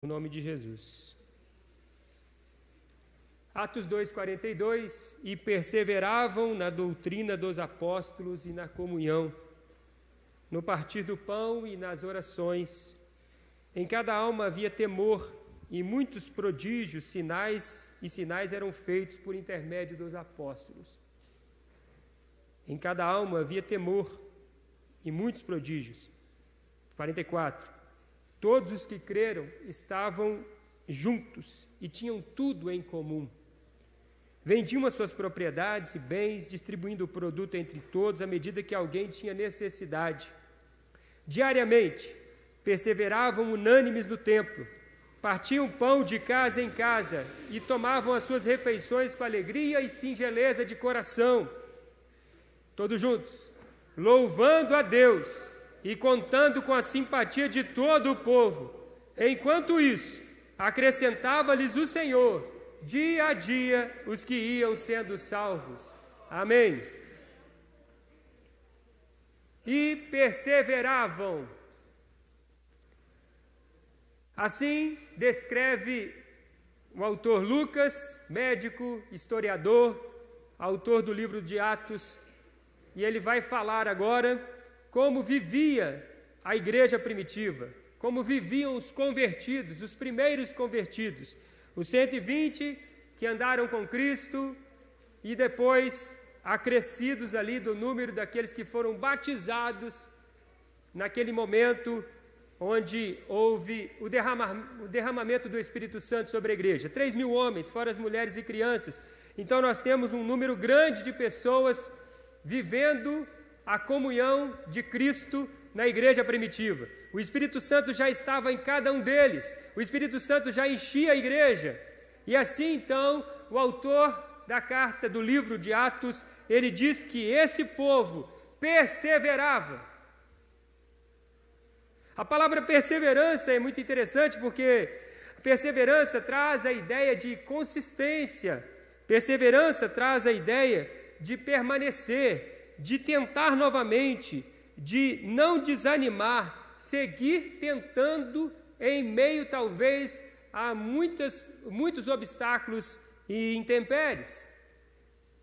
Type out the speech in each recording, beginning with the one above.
No nome de Jesus. Atos 2:42, e perseveravam na doutrina dos apóstolos e na comunhão, no partir do pão e nas orações. Em cada alma havia temor, e muitos prodígios, sinais eram feitos por intermédio dos apóstolos. Em cada alma havia temor, e muitos prodígios. 44. Todos os que creram estavam juntos e tinham tudo em comum. Vendiam as suas propriedades e bens, distribuindo o produto entre todos à medida que alguém tinha necessidade. Diariamente, perseveravam unânimes no templo, partiam pão de casa em casa e tomavam as suas refeições com alegria e singeleza de coração. Todos juntos, louvando a Deus e contando com a simpatia de todo o povo. Enquanto isso, acrescentava-lhes o Senhor, dia a dia, os que iam sendo salvos. Amém. E perseveravam. Assim descreve o autor Lucas, médico, historiador, autor do livro de Atos, e ele vai falar agora como vivia a igreja primitiva, como viviam os convertidos, os primeiros convertidos, os 120 que andaram com Cristo e depois acrescidos ali do número daqueles que foram batizados naquele momento onde houve o derramamento do Espírito Santo sobre a igreja. 3.000 homens, fora as mulheres e crianças. Então nós temos um número grande de pessoas vivendo a comunhão de Cristo na igreja primitiva. O Espírito Santo já estava em cada um deles, o Espírito Santo já enchia a igreja. E assim, então, o autor da carta do livro de Atos, ele diz que esse povo perseverava. A palavra perseverança é muito interessante porque a perseverança traz a ideia de consistência, perseverança traz a ideia de permanecer, de tentar novamente, de não desanimar, seguir tentando em meio talvez a muitos obstáculos e intempéries.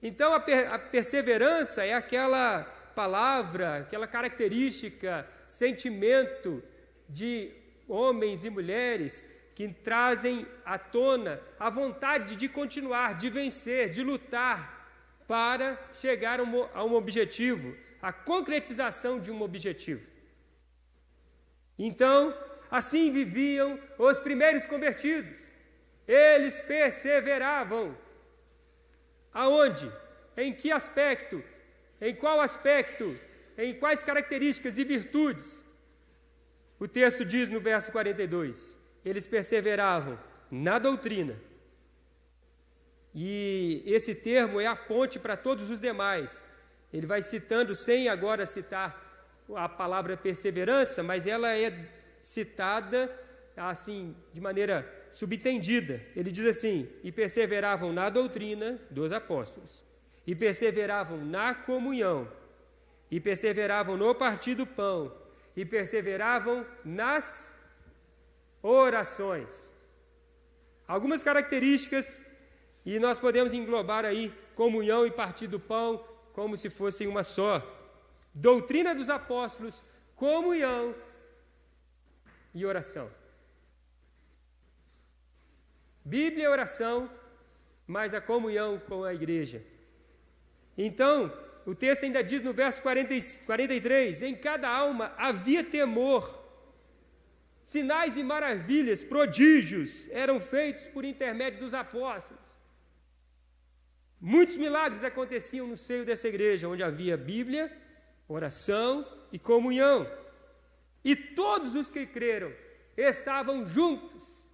Então a perseverança é aquela palavra, aquela característica, sentimento de homens e mulheres que trazem à tona a vontade de continuar, de vencer, de lutar, para chegar a um objetivo, a concretização de um objetivo. Então, assim viviam os primeiros convertidos. Eles perseveravam. Aonde? Em que aspecto? Em qual aspecto? Em quais características e virtudes? O texto diz no verso 42, eles perseveravam na doutrina. E esse termo é a ponte para todos os demais. Ele vai citando, sem agora citar a palavra perseverança, mas ela é citada assim, de maneira subentendida. Ele diz assim, e perseveravam na doutrina dos apóstolos, e perseveravam na comunhão, e perseveravam no partir do pão, e perseveravam nas orações. Algumas características. E nós podemos englobar aí comunhão e partir do pão como se fossem uma só. Doutrina dos apóstolos, comunhão e oração. Bíblia e oração, mas a comunhão com a igreja. Então, o texto ainda diz no verso 43, em cada alma havia temor. Sinais e maravilhas, prodígios eram feitos por intermédio dos apóstolos. Muitos milagres aconteciam no seio dessa igreja, onde havia Bíblia, oração e comunhão. E todos os que creram estavam juntos.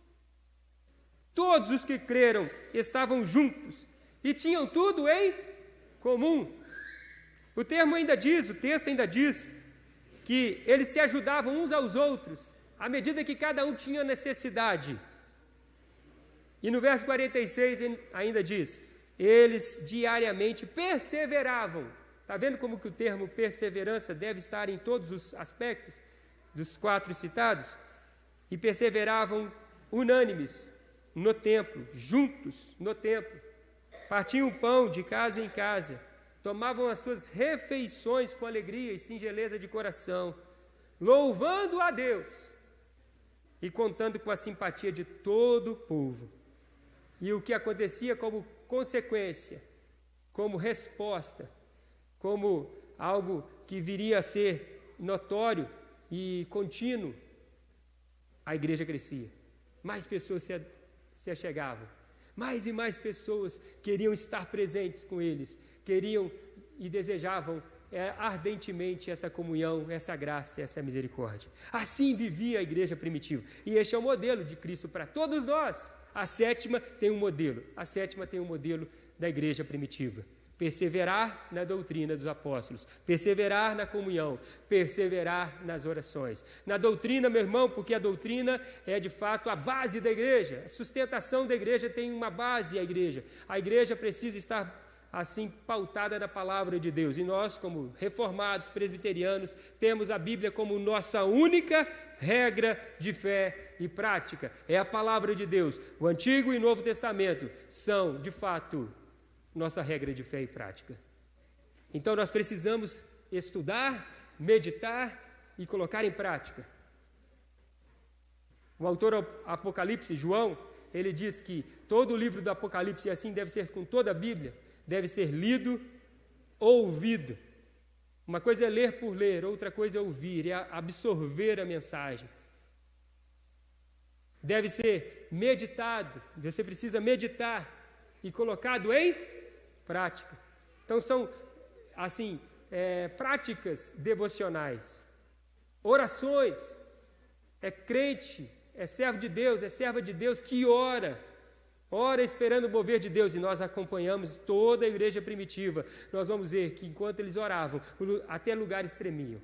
Todos os que creram estavam juntos e tinham tudo em comum. O texto ainda diz que eles se ajudavam uns aos outros, à medida que cada um tinha necessidade. E no verso 46 ainda diz, eles diariamente perseveravam. Está vendo como que o termo perseverança deve estar em todos os aspectos dos 4 citados? E perseveravam unânimes no templo, juntos no templo, partiam o pão de casa em casa, tomavam as suas refeições com alegria e singeleza de coração, louvando a Deus e contando com a simpatia de todo o povo. E o que acontecia como consequência, como resposta, como algo que viria a ser notório e contínuo, a igreja crescia. Mais pessoas se achegavam. Mais e mais pessoas queriam estar presentes com eles, queriam e desejavam ardentemente essa comunhão, essa graça, essa misericórdia. Assim vivia a igreja primitiva. E este é o modelo de Cristo para todos nós. A sétima tem um modelo. A sétima tem um modelo da igreja primitiva. Perseverar na doutrina dos apóstolos, perseverar na comunhão, perseverar nas orações. Na doutrina, meu irmão, porque a doutrina é de fato a base da igreja. A sustentação da igreja tem uma base, a igreja. A igreja precisa estar assim pautada na palavra de Deus. E nós, como reformados, presbiterianos, temos a Bíblia como nossa única regra de fé e prática. É a palavra de Deus. O Antigo e Novo Testamento são, de fato, nossa regra de fé e prática. Então nós precisamos estudar, meditar e colocar em prática. O autor Apocalipse, João, ele diz que todo o livro do Apocalipse, e assim deve ser com toda a Bíblia, deve ser lido ou ouvido. Uma coisa é ler por ler, outra coisa é ouvir, é absorver a mensagem. Deve ser meditado, você precisa meditar e colocado em prática. Então são, assim, práticas devocionais, orações, é crente, é servo de Deus, é serva de Deus que ora esperando o mover de Deus, e nós acompanhamos toda a igreja primitiva. Nós vamos ver que enquanto eles oravam, até lugares tremiam.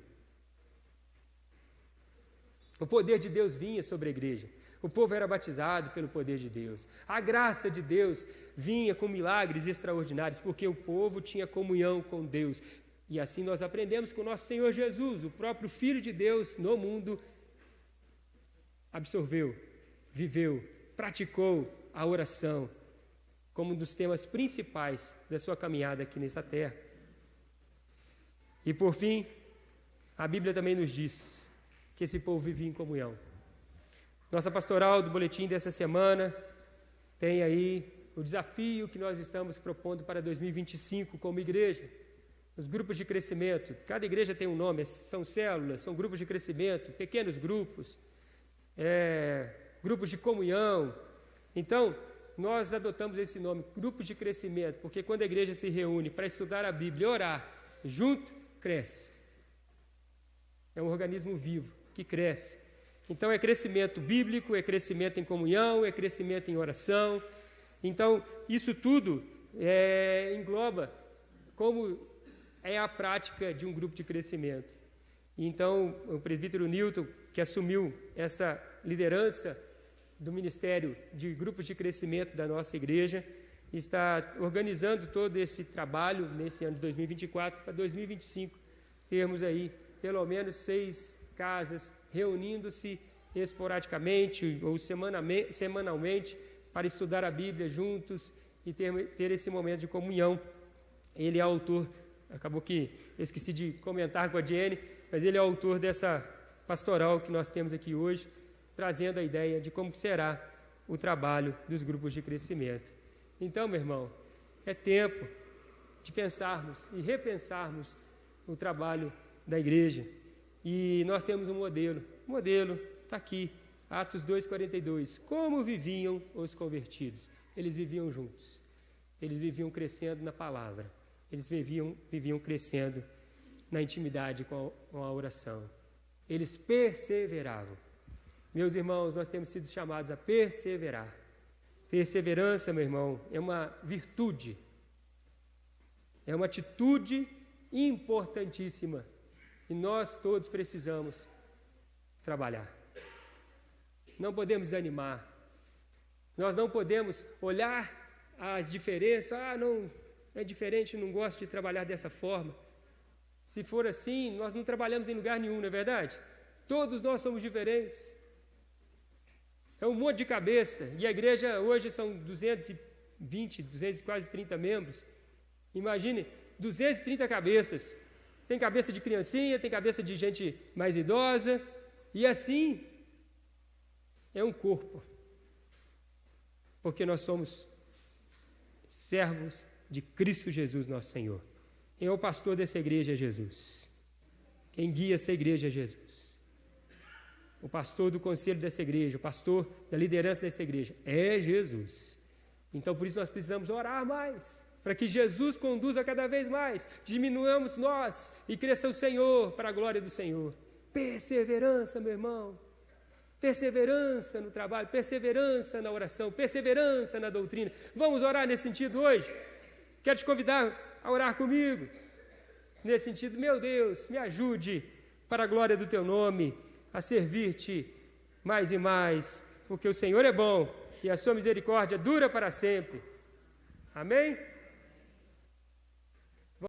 O poder de Deus vinha sobre a igreja. O povo era batizado pelo poder de Deus. A graça de Deus vinha com milagres extraordinários, porque o povo tinha comunhão com Deus. E assim nós aprendemos com o nosso Senhor Jesus, o próprio Filho de Deus no mundo, absorveu, viveu, praticou a oração como um dos temas principais da sua caminhada aqui nessa terra. E por fim, a Bíblia também nos diz que esse povo vivia em comunhão. Nossa pastoral do boletim dessa semana tem aí o desafio que nós estamos propondo para 2025 como igreja. Os grupos de crescimento, cada igreja tem um nome, são células, são grupos de crescimento, pequenos grupos, grupos de comunhão. Então, nós adotamos esse nome, grupos de crescimento, porque quando a igreja se reúne para estudar a Bíblia e orar junto, cresce. É um organismo vivo que cresce. Então, é crescimento bíblico, é crescimento em comunhão, é crescimento em oração. Então, isso tudo engloba como é a prática de um grupo de crescimento. Então, o presbítero Newton, que assumiu essa liderança do Ministério de Grupos de Crescimento da nossa igreja, está organizando todo esse trabalho nesse ano de 2024 para 2025, termos aí pelo menos 6 casas reunindo-se esporadicamente ou semanalmente para estudar a Bíblia juntos e ter esse momento de comunhão. Ele é autor, acabou que eu esqueci de comentar com a Jenny, mas ele é autor dessa pastoral que nós temos aqui hoje, trazendo a ideia de como será o trabalho dos grupos de crescimento. Então, meu irmão, é tempo de pensarmos e repensarmos o trabalho da igreja. E nós temos um modelo. O modelo está aqui, Atos 2,42. Como viviam os convertidos? Eles viviam juntos. Eles viviam crescendo na palavra. Eles viviam crescendo na intimidade com a oração. Eles perseveravam. Meus irmãos, nós temos sido chamados a perseverar. Perseverança, meu irmão, é uma virtude. É uma atitude importantíssima que nós todos precisamos trabalhar. Não podemos desanimar. Nós não podemos olhar as diferenças. Não, é diferente, não gosto de trabalhar dessa forma. Se for assim, nós não trabalhamos em lugar nenhum, não é verdade? Todos nós somos diferentes. É um monte de cabeça. E a igreja hoje são 220, quase 30 membros. Imagine, 230 cabeças. Tem cabeça de criancinha, tem cabeça de gente mais idosa. E assim, é um corpo. Porque nós somos servos de Cristo Jesus, nosso Senhor. Quem é o pastor dessa igreja é Jesus. Quem guia essa igreja é Jesus. O pastor do conselho dessa igreja, o pastor da liderança dessa igreja é Jesus. Então, por isso nós precisamos orar mais, para que Jesus conduza cada vez mais, diminuamos nós e cresça o Senhor para a glória do Senhor. Perseverança, meu irmão. Perseverança no trabalho, perseverança na oração, perseverança na doutrina. Vamos orar nesse sentido hoje? Quero te convidar a orar comigo. Nesse sentido, meu Deus, me ajude para a glória do Teu nome, a servir-te mais e mais, porque o Senhor é bom e a sua misericórdia dura para sempre. Amém?